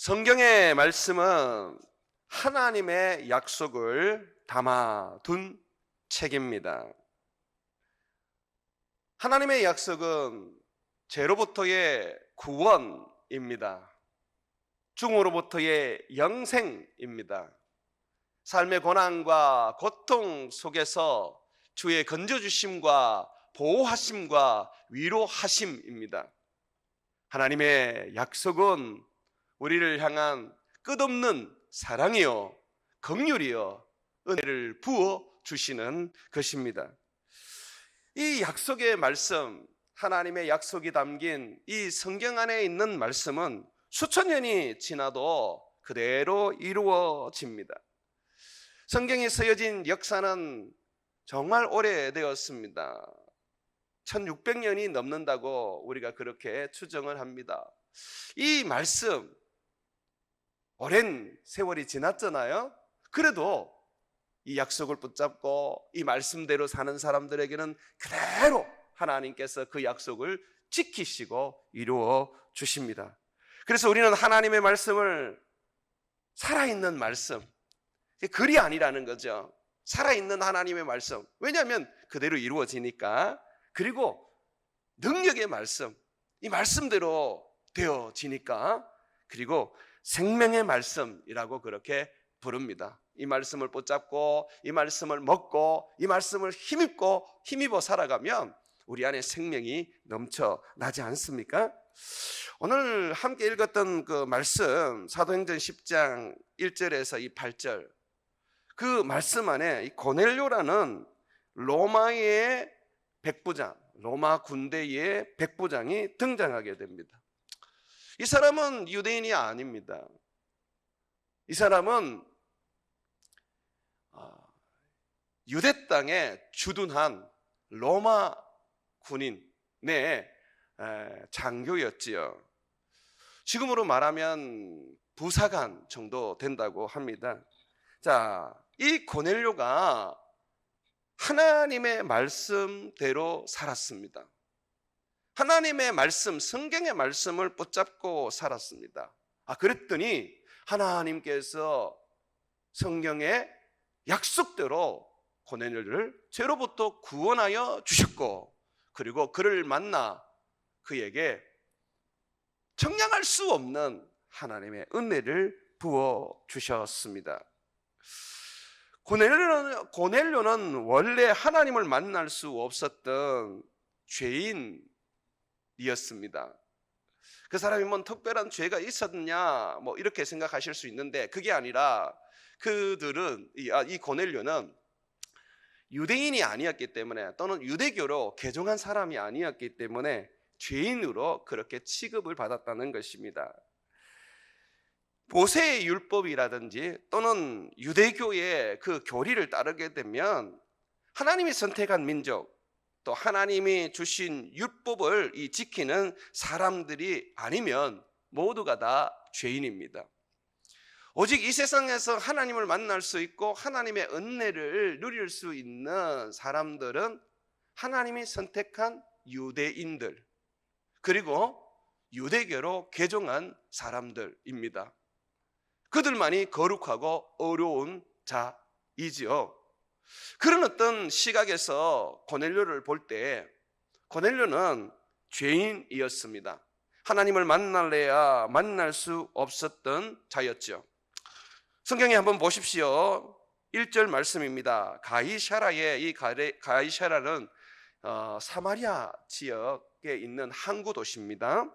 성경의 말씀은 하나님의 약속을 담아둔 책입니다. 하나님의 약속은 죄로부터의 구원입니다. 죽음으로부터의 영생입니다. 삶의 고난과 고통 속에서 주의 건져주심과 보호하심과 위로하심입니다. 하나님의 약속은 우리를 향한 끝없는 사랑이요, 긍휼이요, 은혜를 부어 주시는 것입니다. 이 약속의 말씀, 하나님의 약속이 담긴 이 성경 안에 있는 말씀은 수천 년이 지나도 그대로 이루어집니다. 성경이 쓰여진 역사는 정말 오래되었습니다. 1600년이 넘는다고 우리가 그렇게 추정을 합니다. 이 말씀, 오랜 세월이 지났잖아요. 그래도 이 약속을 붙잡고 이 말씀대로 사는 사람들에게는 그대로 하나님께서 그 약속을 지키시고 이루어 주십니다. 그래서 우리는 하나님의 말씀을 살아있는 말씀, 글이 아니라는 거죠. 살아있는 하나님의 말씀. 왜냐하면 그대로 이루어지니까. 그리고 능력의 말씀, 이 말씀대로 되어지니까. 그리고 생명의 말씀이라고 그렇게 부릅니다. 이 말씀을 붙잡고 이 말씀을 먹고 이 말씀을 힘입어 살아가면 우리 안에 생명이 넘쳐나지 않습니까? 오늘 함께 읽었던 그 말씀, 사도행전 10장 1절에서 이 8절, 그 말씀 안에 이 고넬료라는 로마의 백부장, 로마 군대의 백부장이 등장하게 됩니다. 이 사람은 유대인이 아닙니다. 이 사람은 유대 땅에 주둔한 로마 군인의 장교였지요. 지금으로 말하면 부사관 정도 된다고 합니다. 자, 이 고넬료가 하나님의 말씀대로 살았습니다. 하나님의 말씀, 성경의 말씀을 붙잡고 살았습니다. 그랬더니 하나님께서 성경의 약속대로 고넬료를 죄로부터 구원하여 주셨고, 그리고 그를 만나 그에게 청량할 수 없는 하나님의 은혜를 부어 주셨습니다. 고넬료는 원래 하나님을 만날 수 없었던 죄인이었습니다. 그 사람이 뭐 특별한 죄가 있었냐 뭐 이렇게 생각하실 수 있는데, 그게 아니라 그들은 이 고넬료는 유대인이 아니었기 때문에, 또는 유대교로 개종한 사람이 아니었기 때문에 죄인으로 그렇게 취급을 받았다는 것입니다. 모세의 율법이라든지 또는 유대교의 그 교리를 따르게 되면 하나님이 선택한 민족, 또 하나님이 주신 율법을 지키는 사람들이 아니면 모두가 다 죄인입니다. 오직 이 세상에서 하나님을 만날 수 있고 하나님의 은혜를 누릴 수 있는 사람들은 하나님이 선택한 유대인들, 그리고 유대교로 개종한 사람들입니다. 그들만이 거룩하고 어려운 자이지요. 그런 어떤 시각에서 고넬료를 볼 때 고넬료는 죄인이었습니다. 하나님을 만날래야 만날 수 없었던 자였죠. 성경에 한번 보십시오. 1절 말씀입니다. 이 가이사라는 사마리아 지역에 있는 항구 도시입니다.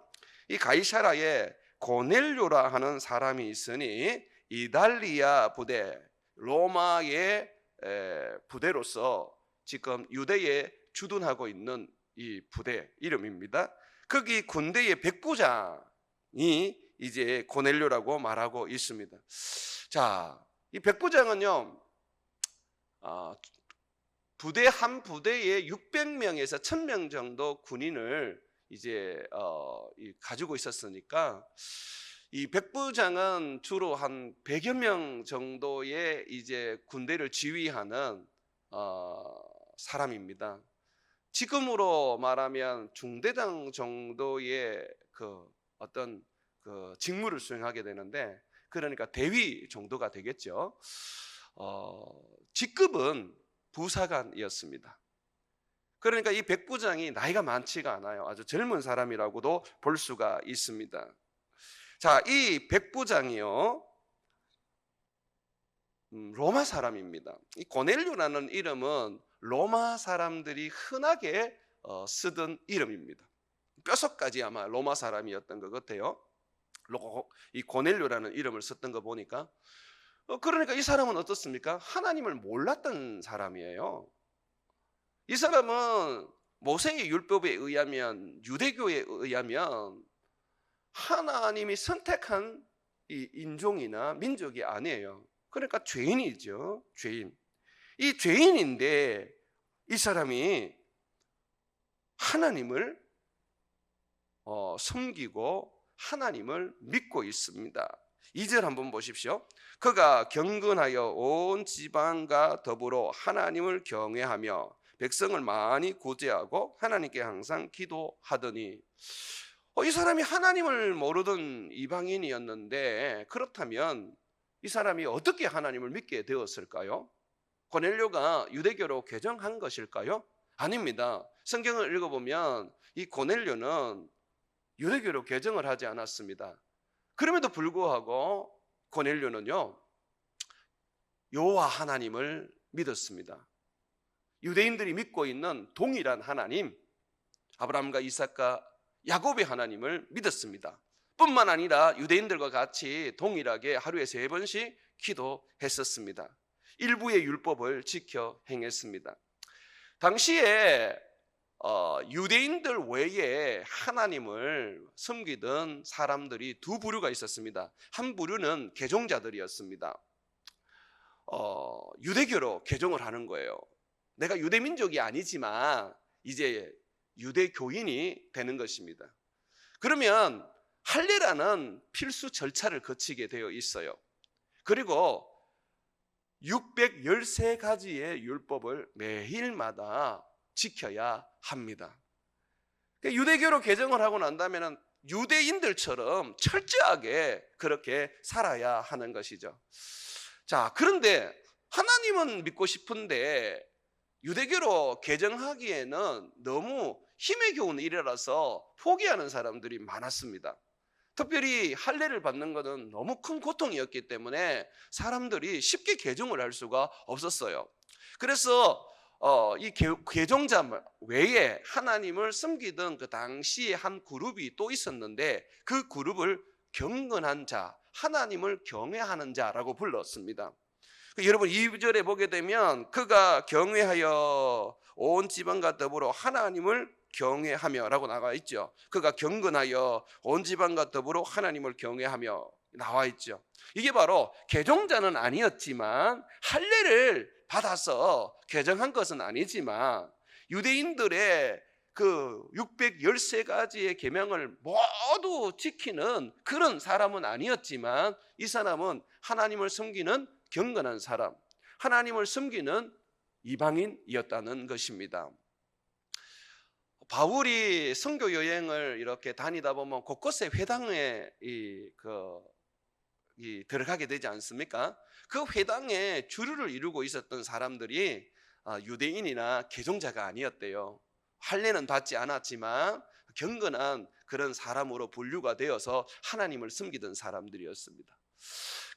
이 가이사라에 고넬료라 하는 사람이 있으니 이달리아 부대, 로마의 부대로서 지금 유대에 주둔하고 있는 이 부대 이름입니다. 거기 군대의 백부장이 이제 고넬료라고 말하고 있습니다. 자, 이 백부장은요, 부대 한 부대에 600명에서 1000명 정도 군인을 이제 가지고 있었으니까 이 백부장은 주로 한 100여 명 정도의 이제 군대를 지휘하는 사람입니다. 지금으로 말하면 중대장 정도의 그 어떤 그 직무를 수행하게 되는데, 그러니까 대위 정도가 되겠죠. 직급은 부사관이었습니다. 그러니까 이 백부장이 나이가 많지가 않아요. 아주 젊은 사람이라고도 볼 수가 있습니다. 자, 이 백부장이요, 로마 사람입니다. 이 고넬료라는 이름은 로마 사람들이 흔하게 쓰던 이름입니다. 뼛속까지 아마 로마 사람이었던 것 같아요. 이 고넬료라는 이름을 썼던 거 보니까. 그러니까 이 사람은 어떻습니까? 하나님을 몰랐던 사람이에요. 이 사람은 모세의 율법에 의하면, 유대교에 의하면 하나님이 선택한 이 인종이나 민족이 아니에요. 그러니까 죄인이죠. 죄인. 이 죄인인데 이 사람이 하나님을 섬기고 하나님을 믿고 있습니다. 2절 한번 보십시오. 그가 경건하여 온 지방과 더불어 하나님을 경외하며 백성을 많이 구제하고 하나님께 항상 기도하더니, 이 사람이 하나님을 모르던 이방인이었는데, 그렇다면 이 사람이 어떻게 하나님을 믿게 되었을까요? 고넬료가 유대교로 개종한 것일까요? 아닙니다. 성경을 읽어보면 이 고넬료는 유대교로 개종을 하지 않았습니다. 그럼에도 불구하고 고넬료는요, 여호와 하나님을 믿었습니다. 유대인들이 믿고 있는 동일한 하나님, 아브라함과 이삭과 야곱의 하나님을 믿었습니다. 뿐만 아니라 유대인들과 같이 동일하게 하루에 3번씩 기도했었습니다. 일부의 율법을 지켜 행했습니다. 당시에 유대인들 외에 하나님을 섬기던 사람들이 두 부류가 있었습니다. 한 부류는 개종자들이었습니다. 유대교로 개종을 하는 거예요. 내가 유대민족이 아니지만 이제 유대교인이 되는 것입니다. 그러면 할례라는 필수 절차를 거치게 되어 있어요. 그리고 613가지의 율법을 매일마다 지켜야 합니다. 유대교로 개종을 하고 난다면 유대인들처럼 철저하게 그렇게 살아야 하는 것이죠. 자, 그런데 하나님은 믿고 싶은데 유대교로 개종하기에는 너무 힘의 겨운 일이라서 포기하는 사람들이 많았습니다. 특별히 할례를 받는 것은 너무 큰 고통이었기 때문에 사람들이 쉽게 개종을 할 수가 없었어요. 그래서 이 개종자 외에 하나님을 섬기던 그 당시에 한 그룹이 또 있었는데, 그 그룹을 경건한 자, 하나님을 경외하는 자라고 불렀습니다. 여러분 2절에 보게 되면 그가 경외하여 온 지방과 더불어 하나님을 경외하며 라고 나와 있죠. 그가 경건하여 온 지방과 더불어 하나님을 경외하며 나와 있죠. 이게 바로 개종자는 아니었지만, 할례를 받아서 개종한 것은 아니지만, 유대인들의 그 613가지의 계명을 모두 지키는 그런 사람은 아니었지만, 이 사람은 하나님을 섬기는 경건한 사람, 하나님을 섬기는 이방인이었다는 것입니다. 바울이 선교 여행을 이렇게 다니다 보면 곳곳에 회당에 들어가게 되지 않습니까? 그 회당에 주류를 이루고 있었던 사람들이 유대인이나 개종자가 아니었대요. 할례는 받지 않았지만 경건한 그런 사람으로 분류가 되어서 하나님을 섬기던 사람들이었습니다.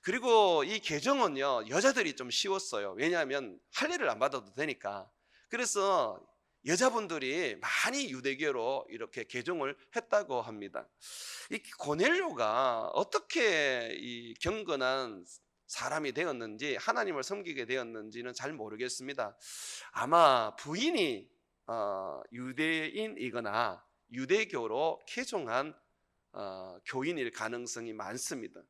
그리고 이 개종은요, 여자들이 좀 쉬웠어요. 왜냐하면 할례를 안 받아도 되니까. 그래서 여자분들이 많이 유대교로 이렇게 개종을 했다고 합니다. 이 고넬료가 어떻게 이 경건한 사람이 되었는지, 하나님을 섬기게 되었는지는 잘 모르겠습니다. 아마 부인이 유대인이거나 유대교로 개종한 교인일 가능성이 많습니다.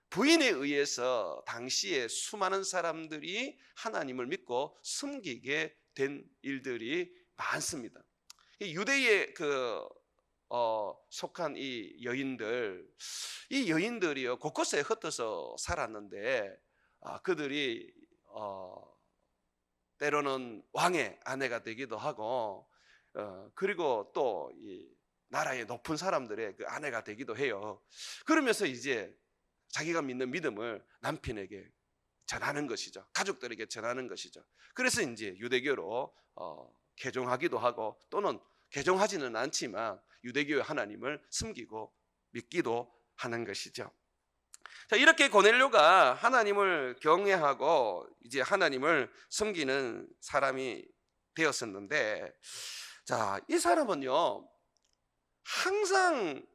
부인에 의해서 당시에 수많은 사람들이 하나님을 믿고 섬기게 된 일들이 많습니다. 유대에 속한 이 여인들이요, 곳곳에 흩어서 살았는데, 그들이 때로는 왕의 아내가 되기도 하고, 그리고 또 나라의 높은 사람들의 그 아내가 되기도 해요. 그러면서 이제 자기가 믿는 믿음을 남편에게 전하는 것이죠. 가족들에게 전하는 것이죠. 그래서 이제 유대교로 개종하기도 하고, 또는 개종하지는 않지만 유대교의 하나님을 숨기고 믿기도 하는 것이죠. 자, 이렇게 고넬료가 하나님을 경외하고 이제 하나님을 섬기는 사람이 되었었는데, 자, 이 사람은요, 항상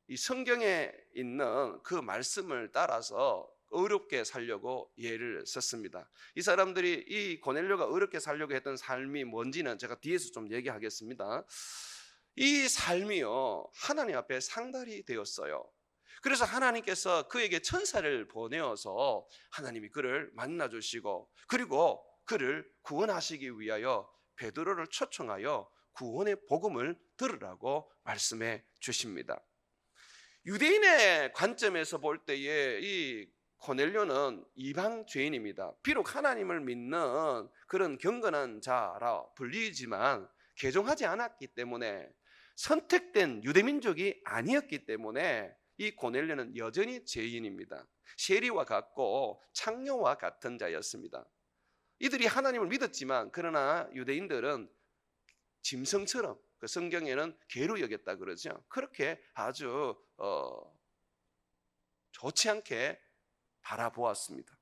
이 성경에 있는 그 말씀을 따라서 어렵게 살려고 예를 썼습니다. 이 사람들이, 이 고넬료가 어렵게 살려고 했던 삶이 뭔지는 제가 뒤에서 좀 얘기하겠습니다. 이 삶이요, 하나님 앞에 상달이 되었어요. 그래서 하나님께서 그에게 천사를 보내어서 하나님이 그를 만나주시고, 그리고 그를 구원하시기 위하여 베드로를 초청하여 구원의 복음을 들으라고 말씀해 주십니다. 유대인의 관점에서 볼 때에 이 고넬료는 이방 죄인입니다. 비록 하나님을 믿는 그런 경건한 자라 불리지만 개종하지 않았기 때문에, 선택된 유대민족이 아니었기 때문에 이 고넬료는 여전히 죄인입니다. 세리와 같고 창녀와 같은 자였습니다. 이들이 하나님을 믿었지만, 그러나 유대인들은 짐승처럼, 그 성경에는 개로 여겼다 그러죠. 그렇게 아주 좋지 않게 바라보았습니다.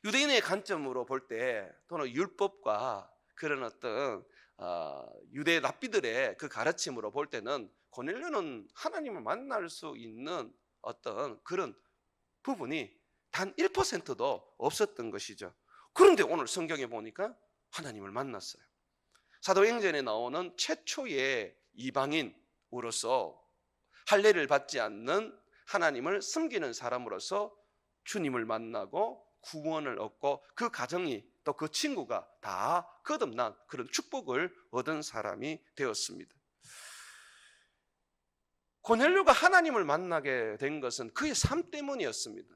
유대인의 관점으로 볼 때, 또는 율법과 그런 어떤 유대 랍비들의 그 가르침으로 볼 때는 고넬료는 하나님을 만날 수 있는 어떤 그런 부분이 단 1%도 없었던 것이죠. 그런데 오늘 성경에 보니까 하나님을 만났어요. 사도행전에 나오는 최초의 이방인으로서 할례를 받지 않는 하나님을 섬기는 사람으로서 주님을 만나고 구원을 얻고, 그 가정이, 또 그 친구가 다 거듭난 그런 축복을 얻은 사람이 되었습니다. 고넬료가 하나님을 만나게 된 것은 그의 삶 때문이었습니다.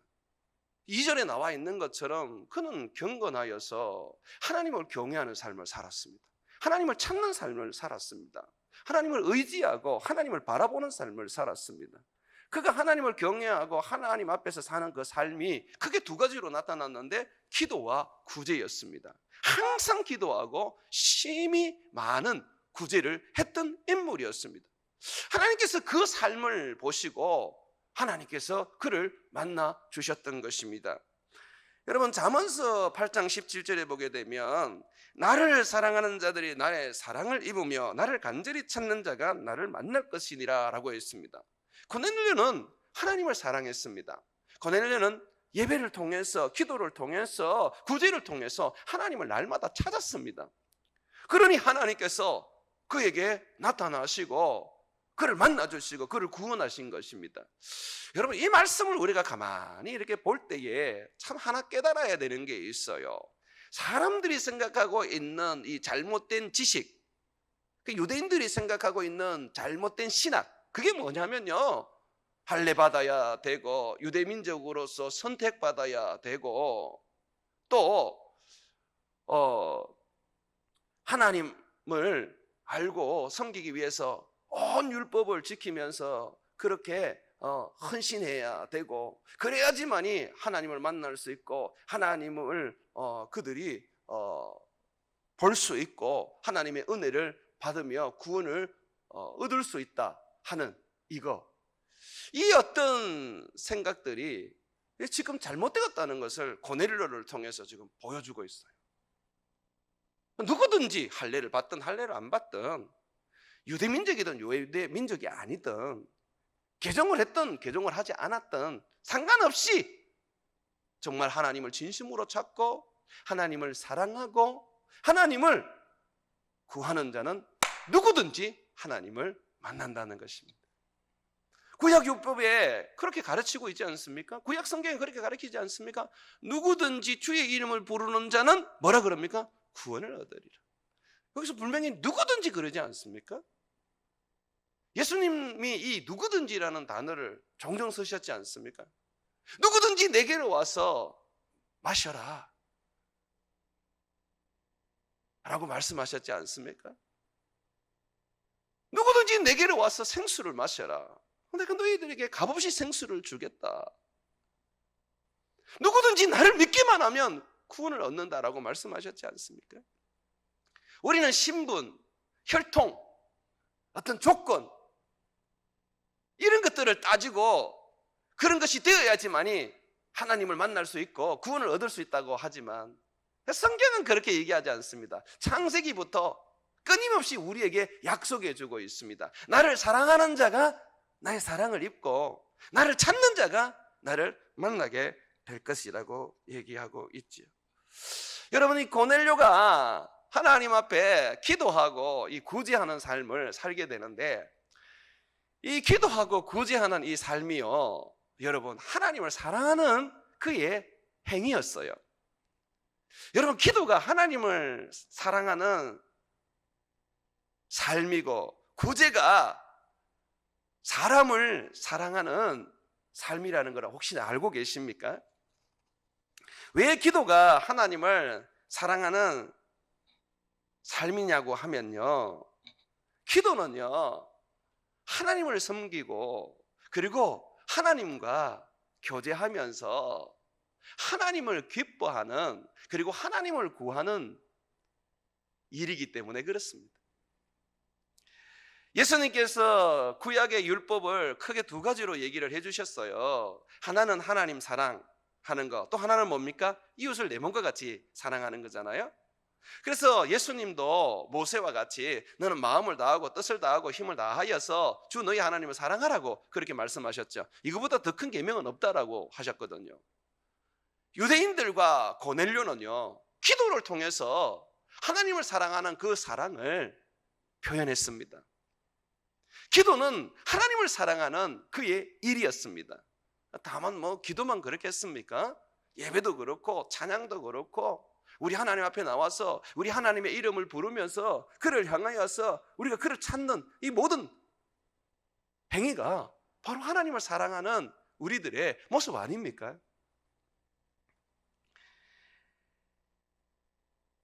2절에 나와 있는 것처럼 그는 경건하여서 하나님을 경외하는 삶을 살았습니다. 하나님을 찾는 삶을 살았습니다. 하나님을 의지하고 하나님을 바라보는 삶을 살았습니다. 그가 하나님을 경외하고 하나님 앞에서 사는 그 삶이 크게 두 가지로 나타났는데, 기도와 구제였습니다. 항상 기도하고 심히 많은 구제를 했던 인물이었습니다. 하나님께서 그 삶을 보시고 하나님께서 그를 만나 주셨던 것입니다. 여러분, 잠언서 8장 17절에 보게 되면, 나를 사랑하는 자들이 나의 사랑을 입으며 나를 간절히 찾는 자가 나를 만날 것이니라 라고 했습니다. 고넬료는 하나님을 사랑했습니다. 고넬료는 예배를 통해서, 기도를 통해서, 구제를 통해서 하나님을 날마다 찾았습니다. 그러니 하나님께서 그에게 나타나시고 그를 만나주시고 그를 구원하신 것입니다. 여러분, 이 말씀을 우리가 가만히 이렇게 볼 때에 참 하나 깨달아야 되는 게 있어요. 사람들이 생각하고 있는 이 잘못된 지식, 유대인들이 생각하고 있는 잘못된 신학, 그게 뭐냐면요, 할례 받아야 되고 유대민족으로서 선택받아야 되고, 또 하나님을 알고 섬기기 위해서 온 율법을 지키면서 그렇게 헌신해야 되고, 그래야지만이 하나님을 만날 수 있고 하나님을 그들이 볼 수 있고 하나님의 은혜를 받으며 구원을 얻을 수 있다 하는 이 어떤 생각들이 지금 잘못되었다는 것을 고넬료를 통해서 지금 보여주고 있어요. 누구든지 할례를 받든 할례를 안 받든, 유대민족이든 유대민족이 아니든, 개종을 했든 개종을 하지 않았든 상관없이 정말 하나님을 진심으로 찾고 하나님을 사랑하고 하나님을 구하는 자는 누구든지 하나님을 만난다는 것입니다. 구약율법에 그렇게 가르치고 있지 않습니까? 구약 성경에 그렇게 가르치지 않습니까? 누구든지 주의 이름을 부르는 자는 뭐라 그럽니까? 구원을 얻으리라. 여기서 분명히 누구든지 그러지 않습니까? 예수님이 이 누구든지라는 단어를 종종 쓰셨지 않습니까? 누구든지 내게로 와서 마셔라 라고 말씀하셨지 않습니까? 누구든지 누구든지 내게로 와서 생수를 마셔라. 내가 너희들에게 값없이 생수를 주겠다. 누구든지 나를 믿기만 하면 구원을 얻는다라고 말씀하셨지 않습니까? 우리는 신분, 혈통, 어떤 조건 이런 것들을 따지고 그런 것이 되어야지만이 하나님을 만날 수 있고 구원을 얻을 수 있다고 하지만 성경은 그렇게 얘기하지 않습니다. 창세기부터 끊임없이 우리에게 약속해 주고 있습니다. 나를 사랑하는 자가 나의 사랑을 입고 나를 찾는 자가 나를 만나게 될 것이라고 얘기하고 있지요. 여러분, 이 고넬료가 하나님 앞에 기도하고 이 구제하는 삶을 살게 되는데, 이 기도하고 구제하는 이 삶이요, 여러분, 하나님을 사랑하는 그의 행위였어요. 여러분, 기도가 하나님을 사랑하는 삶이고 구제가 사람을 사랑하는 삶이라는 걸 혹시 알고 계십니까? 왜 기도가 하나님을 사랑하는 삶이냐고 하면요, 기도는요, 하나님을 섬기고 그리고 하나님과 교제하면서 하나님을 기뻐하는, 그리고 하나님을 구하는 일이기 때문에 그렇습니다. 예수님께서 구약의 율법을 크게 두 가지로 얘기를 해주셨어요. 하나는 하나님 사랑하는 것, 또 하나는 뭡니까? 이웃을 내 몸과 같이 사랑하는 거잖아요. 그래서 예수님도 모세와 같이 너는 마음을 다하고 뜻을 다하고 힘을 다하여서 주 너희 하나님을 사랑하라고 그렇게 말씀하셨죠. 이거보다 더 큰 계명은 없다라고 하셨거든요. 유대인들과 고넬료는요, 기도를 통해서 하나님을 사랑하는 그 사랑을 표현했습니다. 기도는 하나님을 사랑하는 그의 일이었습니다. 다만 기도만 그렇게 했습니까? 예배도 그렇고 찬양도 그렇고 우리 하나님 앞에 나와서 우리 하나님의 이름을 부르면서 그를 향하여서 우리가 그를 찾는 이 모든 행위가 바로 하나님을 사랑하는 우리들의 모습 아닙니까?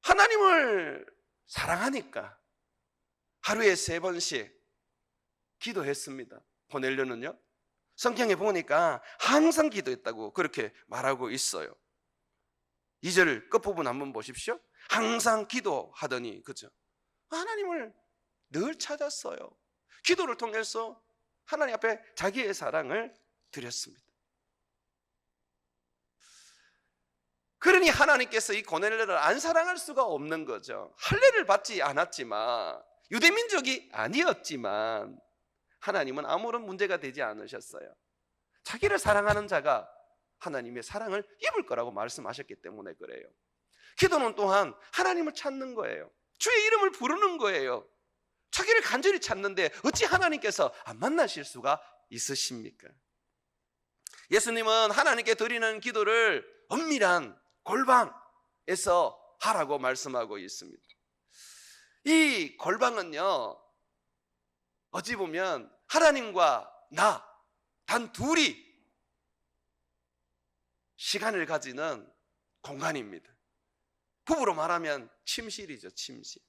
하나님을 사랑하니까 하루에 3번씩 기도했습니다. 고넬료는요, 성경에 보니까 항상 기도했다고 그렇게 말하고 있어요. 2절 끝부분 한번 보십시오. 항상 기도하더니, 그죠? 하나님을 늘 찾았어요. 기도를 통해서 하나님 앞에 자기의 사랑을 드렸습니다. 그러니 하나님께서 이 고넬료를 안 사랑할 수가 없는 거죠. 할례를 받지 않았지만, 유대민족이 아니었지만 하나님은 아무런 문제가 되지 않으셨어요. 자기를 사랑하는 자가 하나님의 사랑을 입을 거라고 말씀하셨기 때문에 그래요. 기도는 또한 하나님을 찾는 거예요. 주의 이름을 부르는 거예요. 자기를 간절히 찾는데 어찌 하나님께서 안 만나실 수가 있으십니까? 예수님은 하나님께 드리는 기도를 엄밀한 골방에서 하라고 말씀하고 있습니다. 이 골방은요, 어찌 보면 하나님과 나 단 둘이 시간을 가지는 공간입니다. 부부로 말하면 침실이죠, 침실.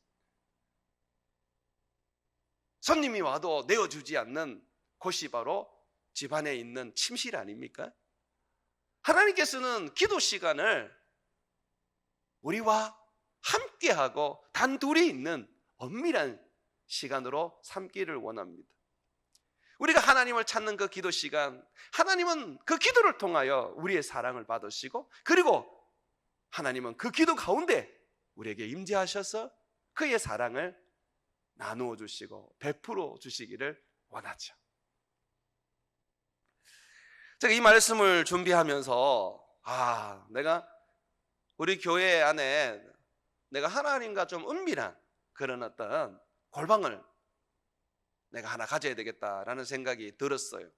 손님이 와도 내어주지 않는 곳이 바로 집안에 있는 침실 아닙니까? 하나님께서는 기도 시간을 우리와 함께하고 단둘이 있는 엄밀한 시간으로 삼기를 원합니다. 우리가 하나님을 찾는 그 기도 시간, 하나님은 그 기도를 통하여 우리의 사랑을 받으시고, 그리고 하나님은 그 기도 가운데 우리에게 임재하셔서 그의 사랑을 나누어 주시고 베풀어 주시기를 원하죠. 제가 이 말씀을 준비하면서 내가 우리 교회 안에 내가 하나님과 좀 은밀한 그런 어떤 골방을 내가 하나 가져야 되겠다라는 생각이 들었어요.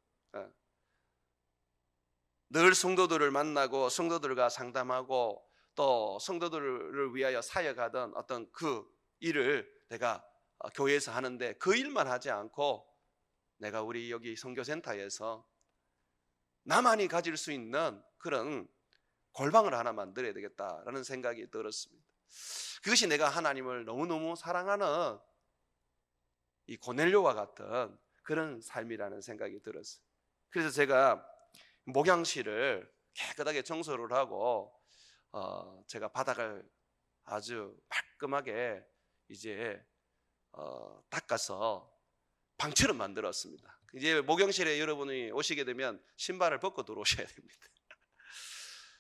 늘 성도들을 만나고 성도들과 상담하고 또 성도들을 위하여 사역하던 어떤 그 일을 내가 교회에서 하는데, 그 일만 하지 않고 내가 우리 여기 선교센터에서 나만이 가질 수 있는 그런 골방을 하나 만들어야 되겠다라는 생각이 들었습니다. 그것이 내가 하나님을 너무너무 사랑하는 이 고넬료와 같은 그런 삶이라는 생각이 들었어요. 그래서 제가 목양실을 깨끗하게 청소를 하고 제가 바닥을 아주 깔끔하게 이제 닦아서 방처럼 만들었습니다. 이제 목양실에 여러분이 오시게 되면 신발을 벗고 들어오셔야 됩니다.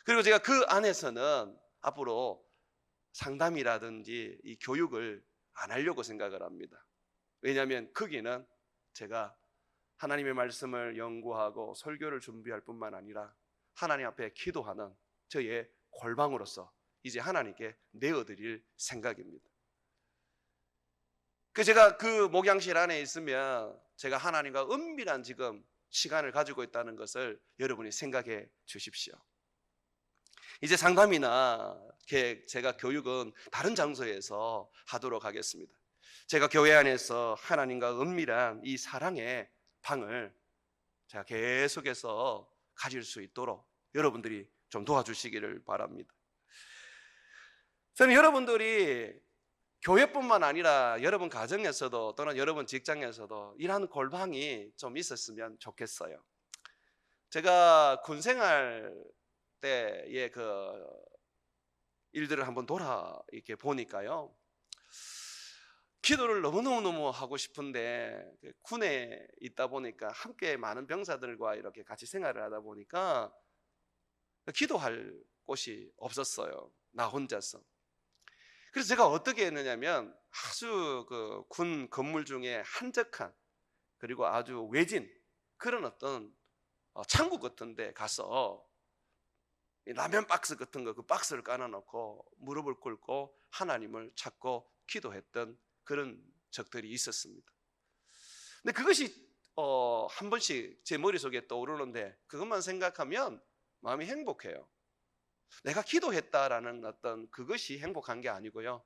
그리고 제가 그 안에서는 앞으로 상담이라든지 이 교육을 안 하려고 생각을 합니다. 왜냐하면 거기는 제가 하나님의 말씀을 연구하고 설교를 준비할 뿐만 아니라 하나님 앞에 기도하는 저의 골방으로서 이제 하나님께 내어드릴 생각입니다. 제가 그 목양실 안에 있으면 제가 하나님과 은밀한 지금 시간을 가지고 있다는 것을 여러분이 생각해 주십시오. 이제 상담이나 제가 교육은 다른 장소에서 하도록 하겠습니다. 제가 교회 안에서 하나님과 은밀한 이 사랑의 방을 제가 계속해서 가질 수 있도록 여러분들이 좀 도와주시기를 바랍니다. 저는 여러분들이 교회뿐만 아니라 여러분 가정에서도 또는 여러분 직장에서도 이런 골방이 좀 있었으면 좋겠어요. 제가 군생활 때의 그 일들을 한번 이렇게 보니까요, 기도를 너무너무 하고 싶은데 군에 있다 보니까 함께 많은 병사들과 이렇게 같이 생활을 하다 보니까 기도할 곳이 없었어요. 나 혼자서. 그래서 제가 어떻게 했느냐면 아주 그 군 건물 중에 한적한 그리고 아주 외진 그런 어떤 창구 같은 데 가서 라면 박스 같은 거 그 박스를 깔아놓고 무릎을 꿇고 하나님을 찾고 기도했던 그런 적들이 있었습니다. 근데 그것이 한 번씩 제 머릿속에 떠오르는데 그것만 생각하면 마음이 행복해요. 내가 기도했다라는 어떤 그것이 행복한 게 아니고요.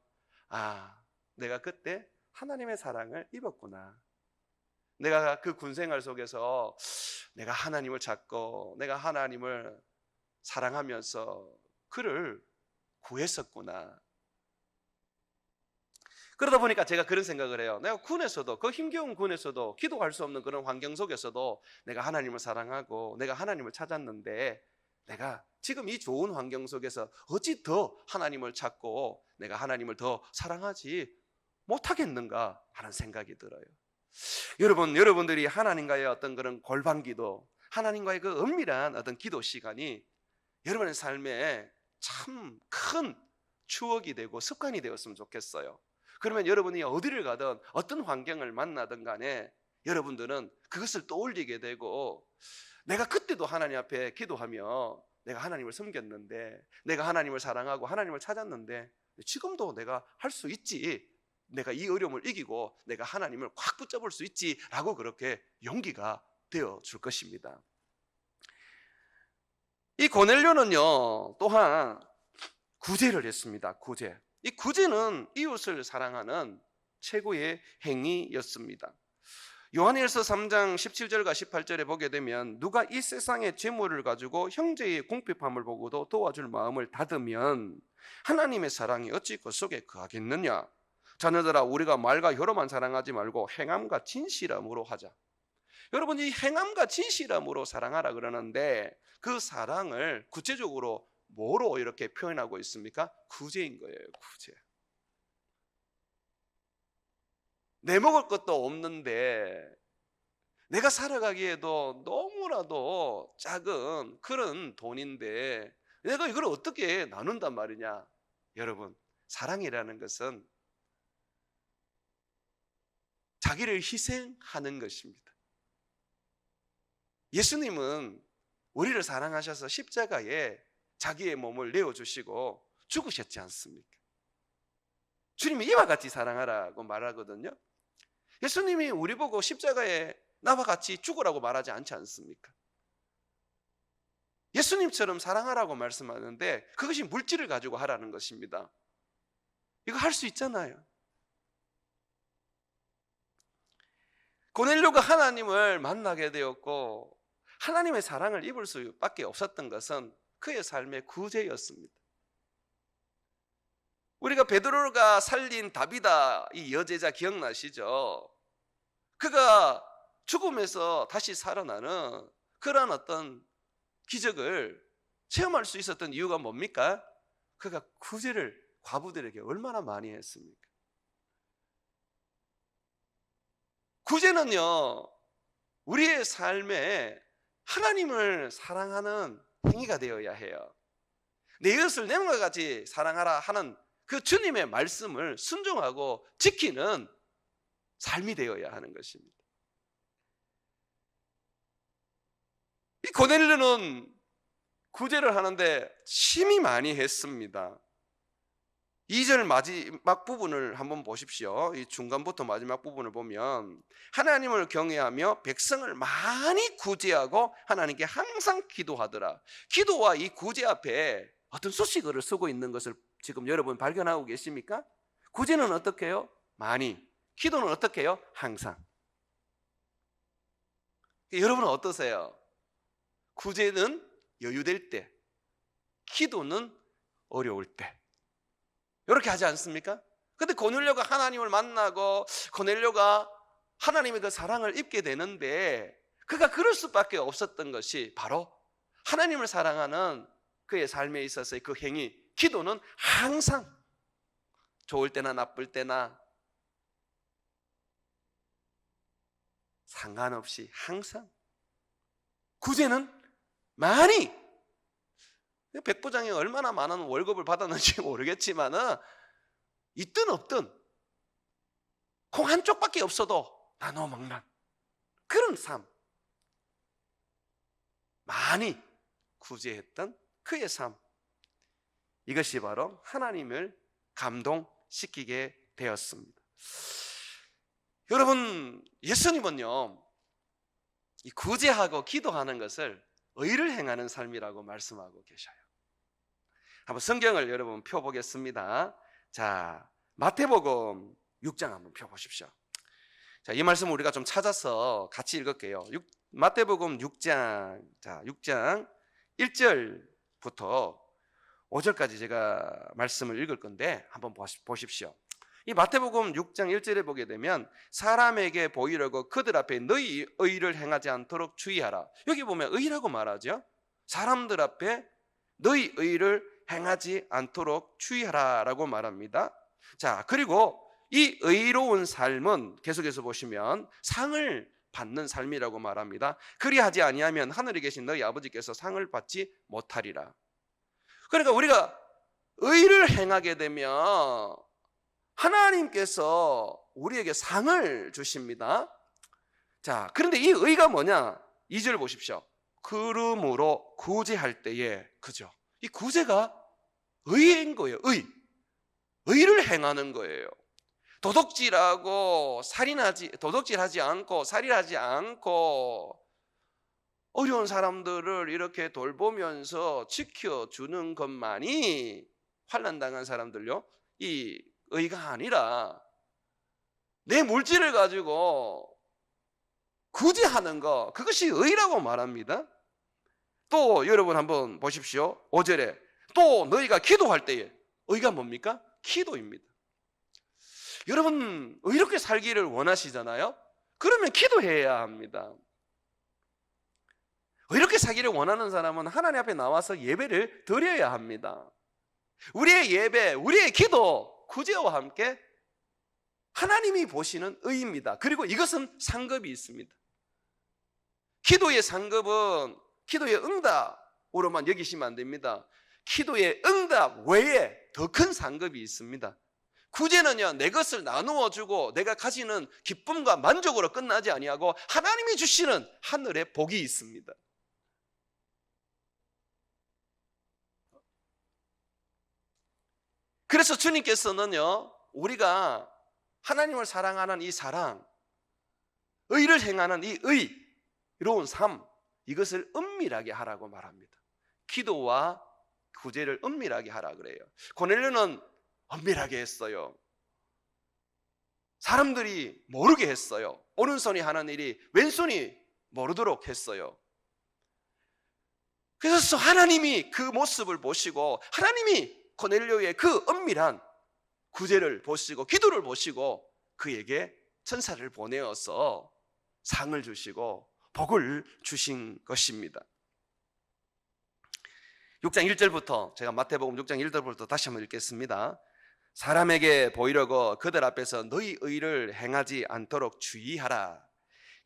내가 그때 하나님의 사랑을 입었구나. 내가 그 군생활 속에서 내가 하나님을 찾고 내가 하나님을 사랑하면서 그를 구했었구나. 그러다 보니까 제가 그런 생각을 해요. 내가 군에서도 그 힘겨운 군에서도 기도할 수 없는 그런 환경 속에서도 내가 하나님을 사랑하고 내가 하나님을 찾았는데 내가 지금 이 좋은 환경 속에서 어찌 더 하나님을 찾고 내가 하나님을 더 사랑하지 못하겠는가 하는 생각이 들어요. 여러분들이 하나님과의 어떤 그런 골방기도, 하나님과의 그 은밀한 어떤 기도 시간이 여러분의 삶에 참 큰 추억이 되고 습관이 되었으면 좋겠어요. 그러면 여러분이 어디를 가든 어떤 환경을 만나든 간에 여러분들은 그것을 떠올리게 되고 내가 그때도 하나님 앞에 기도하며 내가 하나님을 섬겼는데 내가 하나님을 사랑하고 하나님을 찾았는데 지금도 내가 할 수 있지, 내가 이 어려움을 이기고 내가 하나님을 꽉 붙잡을 수 있지라고 그렇게 용기가 되어 줄 것입니다. 이 고넬료는요 또한 구제를 했습니다. 이 구제는 이웃을 사랑하는 최고의 행위였습니다. 요한일서 3장 17절과 18절에 보게 되면 누가 이 세상의 재물을 가지고 형제의 궁핍함을 보고도 도와줄 마음을 닫으면 하나님의 사랑이 어찌 그 속에 거하겠느냐. 자녀들아 우리가 말과 혀로만 사랑하지 말고 행함과 진실함으로 하자. 여러분 이 행함과 진실함으로 사랑하라 그러는데 그 사랑을 구체적으로 뭐로 이렇게 표현하고 있습니까? 구제인 거예요. 구제. 내 먹을 것도 없는데 내가 살아가기에도 너무나도 작은 그런 돈인데 내가 이걸 어떻게 나눈단 말이냐. 여러분 사랑이라는 것은 자기를 희생하는 것입니다. 예수님은 우리를 사랑하셔서 십자가에 자기의 몸을 내어주시고 죽으셨지 않습니까? 주님이 이와 같이 사랑하라고 말하거든요. 예수님이 우리 보고 십자가에 나와 같이 죽으라고 말하지 않지 않습니까? 예수님처럼 사랑하라고 말씀하는데 그것이 물질을 가지고 하라는 것입니다. 이거 할 수 있잖아요. 고넬료가 하나님을 만나게 되었고 하나님의 사랑을 입을 수밖에 없었던 것은 그의 삶의 구제였습니다. 우리가 베드로가 살린 다비다 이 여제자 기억나시죠? 그가 죽음에서 다시 살아나는 그런 어떤 기적을 체험할 수 있었던 이유가 뭡니까? 그가 구제를 과부들에게 얼마나 많이 했습니까? 구제는요, 우리의 삶에 하나님을 사랑하는 행위가 되어야 해요. 내 이웃을 내 몸과 같이 사랑하라 하는 그 주님의 말씀을 순종하고 지키는 삶이 되어야 하는 것입니다. 이 고넬료는 구제를 하는데 심히 많이 했습니다. 2절 마지막 부분을 한번 보십시오. 이 중간부터 마지막 부분을 보면 하나님을 경외하며 백성을 많이 구제하고 하나님께 항상 기도하더라. 기도와 이 구제 앞에 어떤 수식어를 쓰고 있는 것을 지금 여러분 발견하고 계십니까? 구제는 어떻게 해요? 많이. 기도는 어떻게 해요? 항상. 여러분은 어떠세요? 구제는 여유될 때, 기도는 어려울 때. 이렇게 하지 않습니까? 근데 고넬료가 하나님을 만나고 고넬료가 하나님의 그 사랑을 입게 되는데 그가 그럴 수밖에 없었던 것이 바로 하나님을 사랑하는 그의 삶에 있어서의 그 행위, 기도는 항상 좋을 때나 나쁠 때나 상관없이 항상. 구제는 많이. 백부장이 얼마나 많은 월급을 받았는지 모르겠지만 있든 없든 콩 한 쪽밖에 없어도 나눠 먹는 그런 삶, 많이 구제했던 그의 삶, 이것이 바로 하나님을 감동시키게 되었습니다. 여러분, 예수님은요, 이 구제하고 기도하는 것을 의를 행하는 삶이라고 말씀하고 계셔요. 한번 성경을 여러분 펴보겠습니다. 자, 마태복음 6장 한번 펴보십시오. 자, 이 말씀 우리가 좀 찾아서 같이 읽을게요. 마태복음 6장, 자, 6장 1절부터 5절까지 제가 말씀을 읽을 건데 한번 보십시오. 이 마태복음 6장 1절에 보게 되면 사람에게 보이려고 그들 앞에 너희 의를 행하지 않도록 주의하라. 여기 보면 의라고 말하죠. 사람들 앞에 너희 의를 행하지 않도록 주의하라 라고 말합니다. 자, 그리고 이 의로운 삶은 계속해서 보시면 상을 받는 삶이라고 말합니다. 그리하지 아니하면 하늘에 계신 너희 아버지께서 상을 받지 못하리라. 그러니까 우리가 의를 행하게 되면 하나님께서 우리에게 상을 주십니다. 자, 그런데 이 의가 뭐냐? 2절 보십시오. 그러므로 구제할 때에, 그죠? 이 구제가 의인 거예요. 의를 행하는 거예요. 도둑질하지 않고 살인하지 않고 어려운 사람들을 이렇게 돌보면서 지켜주는 것만이 환난당한 사람들요, 이 의가 아니라 내 물질을 가지고 구제하는 거, 그것이 의라고 말합니다. 또 여러분 한번 보십시오. 5절에 또 너희가 기도할 때에, 의가 뭡니까? 기도입니다. 여러분 의롭게 살기를 원하시잖아요? 그러면 기도해야 합니다. 의롭게 살기를 원하는 사람은 하나님 앞에 나와서 예배를 드려야 합니다. 우리의 예배, 우리의 기도, 구제와 함께 하나님이 보시는 의입니다. 그리고 이것은 상급이 있습니다. 기도의 상급은 기도의 응답으로만 여기시면 안 됩니다. 기도의 응답 외에 더 큰 상급이 있습니다. 구제는요, 내 것을 나누어 주고 내가 가지는 기쁨과 만족으로 끝나지 아니하고 하나님이 주시는 하늘의 복이 있습니다. 그래서 주님께서는요, 우리가 하나님을 사랑하는 이 사랑, 의를 행하는 이 의로운 삶, 이것을 은밀하게 하라고 말합니다. 기도와 구제를 은밀하게 하라 그래요. 고넬료는 은밀하게 했어요. 사람들이 모르게 했어요. 오른손이 하는 일이 왼손이 모르도록 했어요. 그래서 하나님이 그 모습을 보시고, 하나님이 고넬료의 그 은밀한 구제를 보시고 기도를 보시고 그에게 천사를 보내어서 상을 주시고 복을 주신 것입니다. 6장 1절부터 제가 마태복음 6장 1절부터 다시 한번 읽겠습니다. 사람에게 보이려고 그들 앞에서 너희 의를 행하지 않도록 주의하라.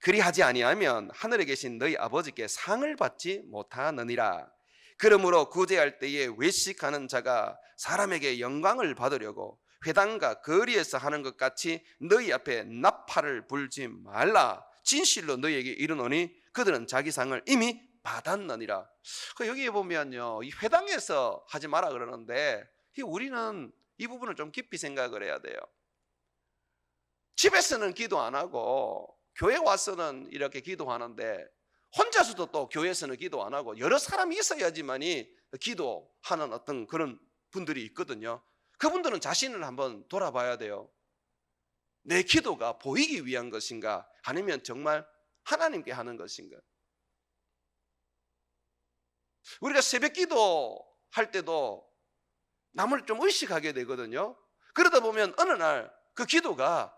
그리하지 아니하면 하늘에 계신 너희 아버지께 상을 받지 못하느니라. 그러므로 구제할 때에 외식하는 자가 사람에게 영광을 받으려고 회당과 거리에서 하는 것 같이 너희 앞에 나팔을 불지 말라. 진실로 너희에게 이르노니 그들은 자기 상을 이미 받았느니라. 여기에 보면요, 이 회당에서 하지 마라 그러는데 우리는 이 부분을 좀 깊이 생각을 해야 돼요. 집에서는 기도 안 하고 교회 와서는 이렇게 기도하는데 혼자서도 또 교회에서는 기도 안 하고 여러 사람이 있어야지만이 기도하는 어떤 그런 분들이 있거든요. 그분들은 자신을 한번 돌아봐야 돼요. 내 기도가 보이기 위한 것인가, 아니면 정말 하나님께 하는 것인가. 우리가 새벽 기도 할 때도 남을 좀 의식하게 되거든요. 그러다 보면 어느 날 그 기도가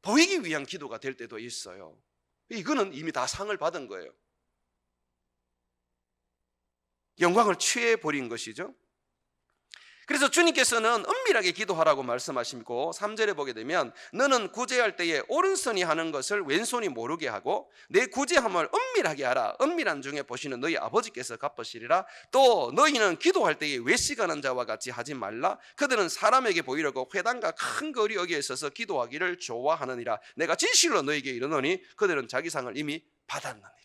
보이기 위한 기도가 될 때도 있어요. 이거는 이미 다 상을 받은 거예요. 영광을 취해버린 것이죠. 그래서 주님께서는 은밀하게 기도하라고 말씀하시고 3절에 보게 되면 너는 구제할 때에 오른손이 하는 것을 왼손이 모르게 하고 내 구제함을 은밀하게 하라. 은밀한 중에 보시는 너희 아버지께서 갚으시리라. 또 너희는 기도할 때에 외식하는 자와 같이 하지 말라. 그들은 사람에게 보이려고 회당과 큰 거리 여기에 있어서 기도하기를 좋아하느니라. 내가 진실로 너희에게 이르노니 그들은 자기 상을 이미 받았느니라.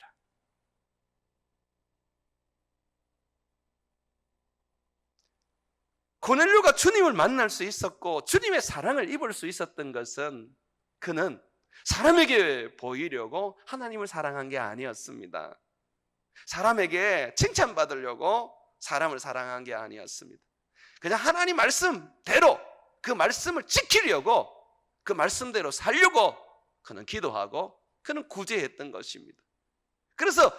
고넬료가 주님을 만날 수 있었고 주님의 사랑을 입을 수 있었던 것은 그는 사람에게 보이려고 하나님을 사랑한 게 아니었습니다. 사람에게 칭찬받으려고 사람을 사랑한 게 아니었습니다. 그냥 하나님 말씀대로 그 말씀을 지키려고 그 말씀대로 살려고 그는 기도하고 그는 구제했던 것입니다. 그래서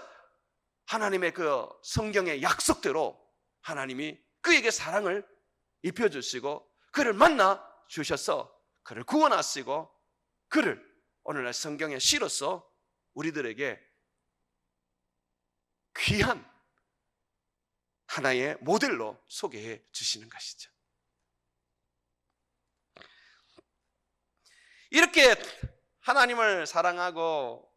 하나님의 그 성경의 약속대로 하나님이 그에게 사랑을 입혀주시고 그를 만나 주셔서 그를 구원하시고 그를 오늘날 성경에 실어서 우리들에게 귀한 하나의 모델로 소개해 주시는 것이죠. 이렇게 하나님을 사랑하고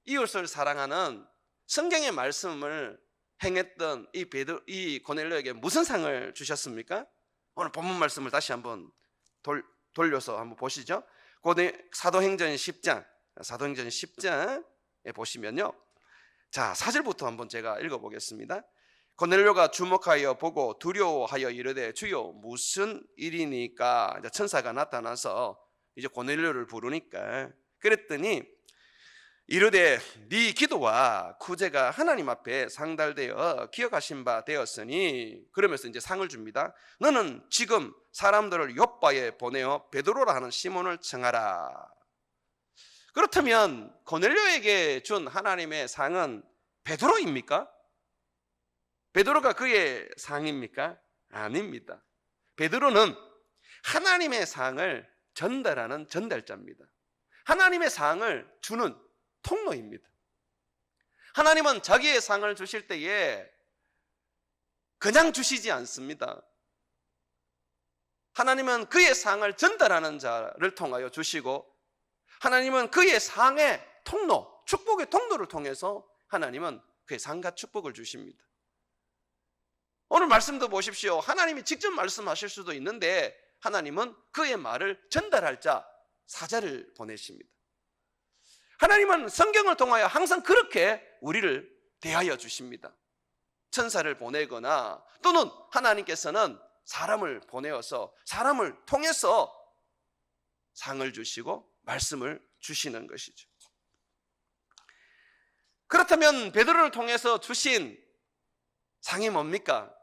이웃을 사랑하는 성경의 말씀을 행했던 이 고넬료에게 무슨 상을 주셨습니까? 오늘 본문 말씀을 다시 한번 돌려서 한번 보시죠. 사도행전 10장에 보시면요. 자, 4절부터 한번 제가 읽어보겠습니다. 고넬료가 주목하여 보고 두려워하여 이르되 주여 무슨 일이니까. 이제 천사가 나타나서 이제 고넬료를 부르니까 그랬더니 이르되 네 기도와 구제가 하나님 앞에 상달되어 기억하신 바 되었으니, 그러면서 이제 상을 줍니다. 너는 지금 사람들을 요바에 보내어 베드로라 하는 시몬을 청하라. 그렇다면 고넬료에게 준 하나님의 상은 베드로입니까? 베드로가 그의 상입니까? 아닙니다. 베드로는 하나님의 상을 전달하는 전달자입니다. 하나님의 상을 주는 통로입니다. 하나님은 자기의 상을 주실 때에 그냥 주시지 않습니다. 하나님은 그의 상을 전달하는 자를 통하여 주시고, 하나님은 그의 상의 통로, 축복의 통로를 통해서 하나님은 그의 상과 축복을 주십니다. 오늘 말씀도 보십시오. 하나님이 직접 말씀하실 수도 있는데 하나님은 그의 말을 전달할 자, 사자를 보내십니다. 하나님은 성경을 통하여 항상 그렇게 우리를 대하여 주십니다. 천사를 보내거나 또는 하나님께서는 사람을 보내어서 사람을 통해서 상을 주시고 말씀을 주시는 것이죠. 그렇다면 베드로를 통해서 주신 상이 뭡니까?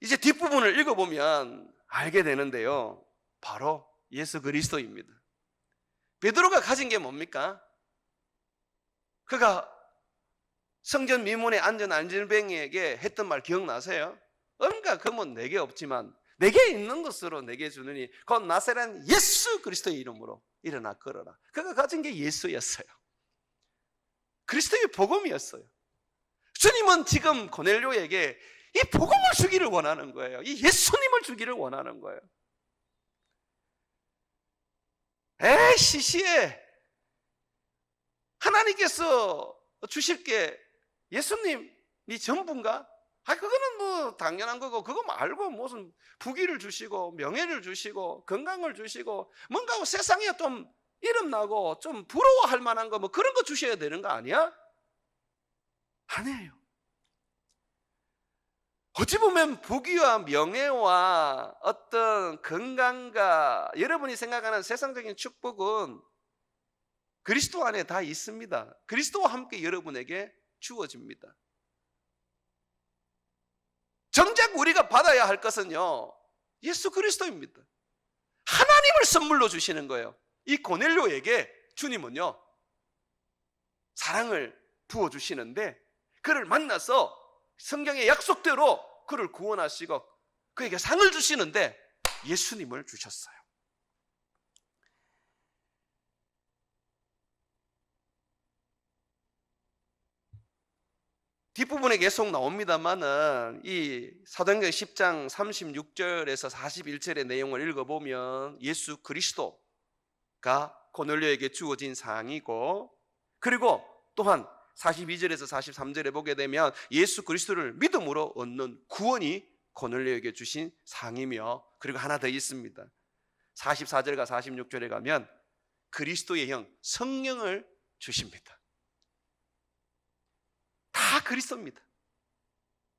이제 뒷부분을 읽어보면 알게 되는데요. 바로 예수 그리스도입니다. 베드로가 가진 게 뭡니까? 그가 성전 미문에 앉은 안진뱅이에게 했던 말 기억나세요? 은과 금은 내게 없지만 내게 있는 것으로 내게 주느니 곧 나사렛 예수 그리스도의 이름으로 일어나 걸어라. 그가 가진 게 예수였어요. 그리스도의 복음이었어요. 주님은 지금 고넬료에게 이 복음을 주기를 원하는 거예요. 이 예수님을 주기를 원하는 거예요. 에이 시시해. 하나님께서 주실 게 예수님이 전부인가? 그거는 뭐 당연한 거고, 그거 말고 무슨 부귀를 주시고 명예를 주시고 건강을 주시고 뭔가 세상에 좀 이름 나고 좀 부러워할 만한 거 뭐 그런 거 주셔야 되는 거 아니야? 아니에요. 어찌 보면 부귀와 명예와 어떤 건강과 여러분이 생각하는 세상적인 축복은 그리스도 안에 다 있습니다. 그리스도와 함께 여러분에게 주어집니다. 정작 우리가 받아야 할 것은요, 예수 그리스도입니다. 하나님을 선물로 주시는 거예요. 이 고넬료에게 주님은요, 사랑을 부어주시는데 그를 만나서 성경의 약속대로 그를 구원하시고 그에게 상을 주시는데 예수님을 주셨어요. 뒷부분에 계속 나옵니다만은 이 사도행전 10장 36절에서 41절의 내용을 읽어보면 예수 그리스도가 고넬료에게 주어진 사항이고, 그리고 또한 42절에서 43절에 보게 되면 예수 그리스도를 믿음으로 얻는 구원이 고넬료에게 주신 상이며, 그리고 하나 더 있습니다. 44절과 46절에 가면 그리스도의 형 성령을 주십니다. 다 그리스도입니다.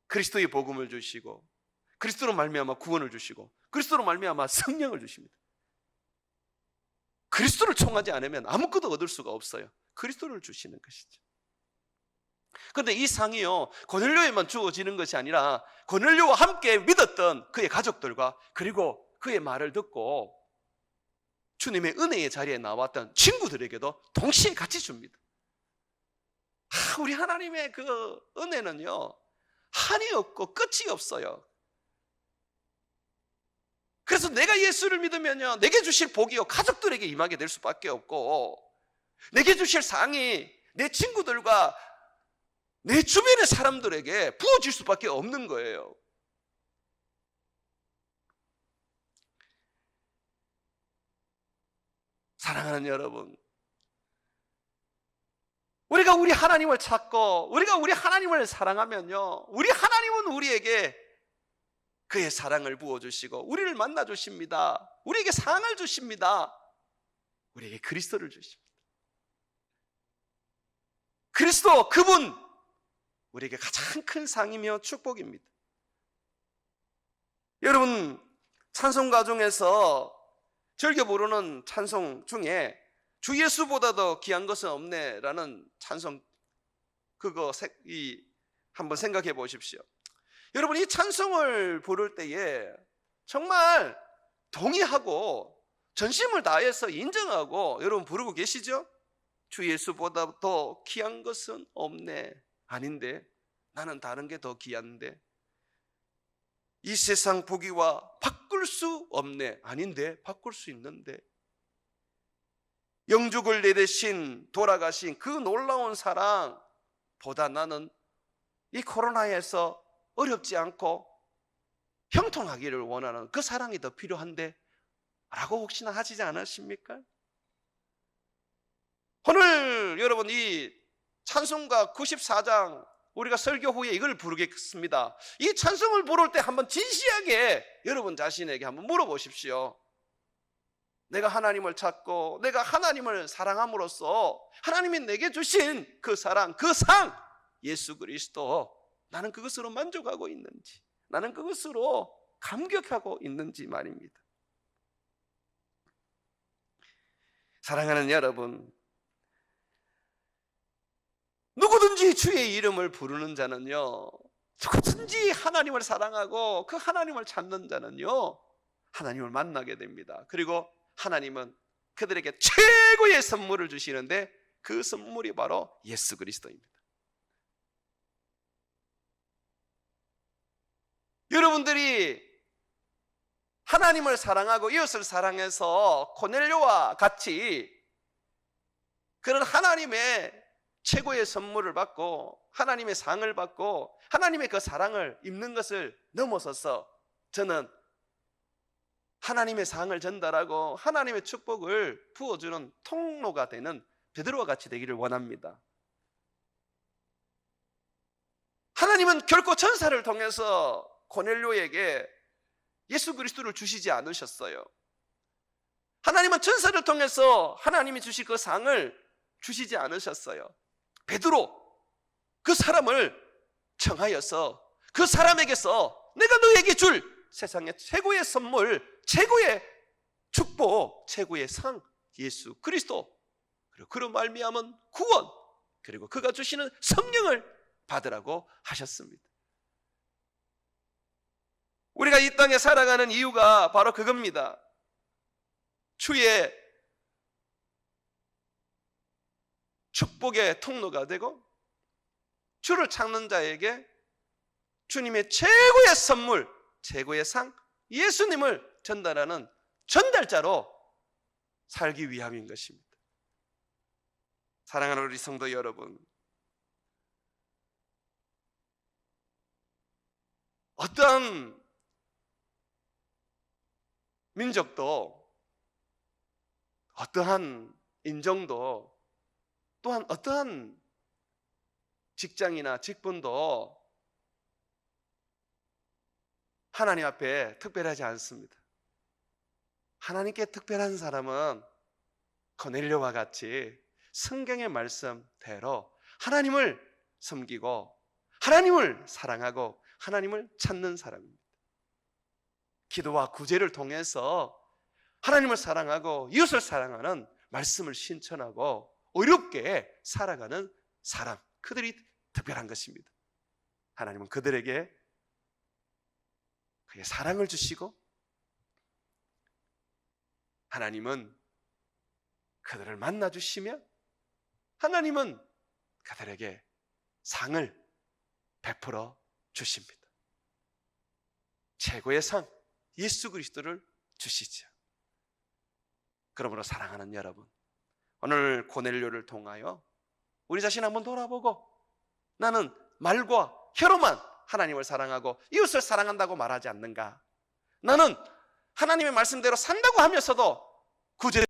그리스도의 복음을 주시고 그리스도로 말미암아 구원을 주시고 그리스도로 말미암아 성령을 주십니다. 그리스도를 청하지 않으면 아무것도 얻을 수가 없어요. 그리스도를 주시는 것이죠. 그런데 이 상이요, 고넬료에만 주어지는 것이 아니라 고넬료와 함께 믿었던 그의 가족들과 그리고 그의 말을 듣고 주님의 은혜의 자리에 나왔던 친구들에게도 동시에 같이 줍니다. 우리 하나님의 그 은혜는요, 한이 없고 끝이 없어요. 그래서 내가 예수를 믿으면요, 내게 주실 복이요 가족들에게 임하게 될 수밖에 없고, 내게 주실 상이 내 친구들과 내 주변의 사람들에게 부어질 수밖에 없는 거예요. 사랑하는 여러분, 우리가 우리 하나님을 찾고 우리가 우리 하나님을 사랑하면요, 우리 하나님은 우리에게 그의 사랑을 부어주시고 우리를 만나주십니다. 우리에게 상을 주십니다. 우리에게 그리스도를 주십니다. 그리스도, 그분 우리에게 가장 큰 상이며 축복입니다. 여러분, 찬송가 중에서 즐겨 부르는 찬송 중에 주 예수보다 더 귀한 것은 없네라는 찬송, 그거 한번 생각해 보십시오. 여러분, 이 찬송을 부를 때에 정말 동의하고 전심을 다해서 인정하고 여러분 부르고 계시죠? 주 예수보다 더 귀한 것은 없네. 아닌데, 나는 다른 게 더 귀한데. 이 세상 보기와 바꿀 수 없네. 아닌데, 바꿀 수 있는데. 영죽을 내대신 돌아가신 그 놀라운 사랑보다 나는 이 코로나에서 어렵지 않고 형통하기를 원하는 그 사랑이 더 필요한데 라고 혹시나 하시지 않으십니까? 오늘 여러분, 이 찬송가 94장 우리가 설교 후에 이걸 부르겠습니다. 이 찬송을 부를 때 한번 진지하게 여러분 자신에게 한번 물어보십시오. 내가 하나님을 찾고 내가 하나님을 사랑함으로써 하나님이 내게 주신 그 사랑, 그 상, 예수 그리스도, 나는 그것으로 만족하고 있는지, 나는 그것으로 감격하고 있는지 말입니다. 사랑하는 여러분, 누구든지 주의 이름을 부르는 자는요, 누구든지 하나님을 사랑하고 그 하나님을 찾는 자는요, 하나님을 만나게 됩니다. 그리고 하나님은 그들에게 최고의 선물을 주시는데 그 선물이 바로 예수 그리스도입니다. 여러분들이 하나님을 사랑하고 이웃을 사랑해서 고넬료와 같이 그런 하나님의 최고의 선물을 받고 하나님의 상을 받고 하나님의 그 사랑을 입는 것을 넘어서서 저는 하나님의 상을 전달하고 하나님의 축복을 부어주는 통로가 되는 베드로와 같이 되기를 원합니다. 하나님은 결코 천사를 통해서 고넬료에게 예수 그리스도를 주시지 않으셨어요. 하나님은 천사를 통해서 하나님이 주실 그 상을 주시지 않으셨어요. 베드로, 그 사람을 청하여서 그 사람에게서 내가 너에게 줄 세상의 최고의 선물, 최고의 축복, 최고의 상, 예수 그리스도, 그리고 그로 말미암은 구원, 그리고 그가 주시는 성령을 받으라고 하셨습니다. 우리가 이 땅에 살아가는 이유가 바로 그겁니다. 주의 축복의 통로가 되고 주를 찾는 자에게 주님의 최고의 선물, 최고의 상, 예수님을 전달하는 전달자로 살기 위함인 것입니다. 사랑하는 우리 성도 여러분, 어떠한 민족도, 어떠한 인종도, 또한 어떠한 직장이나 직분도 하나님 앞에 특별하지 않습니다. 하나님께 특별한 사람은 고넬료와 같이 성경의 말씀대로 하나님을 섬기고 하나님을 사랑하고 하나님을 찾는 사람입니다. 기도와 구제를 통해서 하나님을 사랑하고 이웃을 사랑하는 말씀을 신천하고 어렵게 살아가는 사람, 그들이 특별한 것입니다. 하나님은 그들에게 그의 사랑을 주시고 하나님은 그들을 만나 주시며 하나님은 그들에게 상을 베풀어 주십니다. 최고의 상, 예수 그리스도를 주시죠. 그러므로 사랑하는 여러분, 오늘 고넬료를 통하여 우리 자신 한번 돌아보고 나는 말과 혀로만 하나님을 사랑하고 이웃을 사랑한다고 말하지 않는가? 나는 하나님의 말씀대로 산다고 하면서도 구제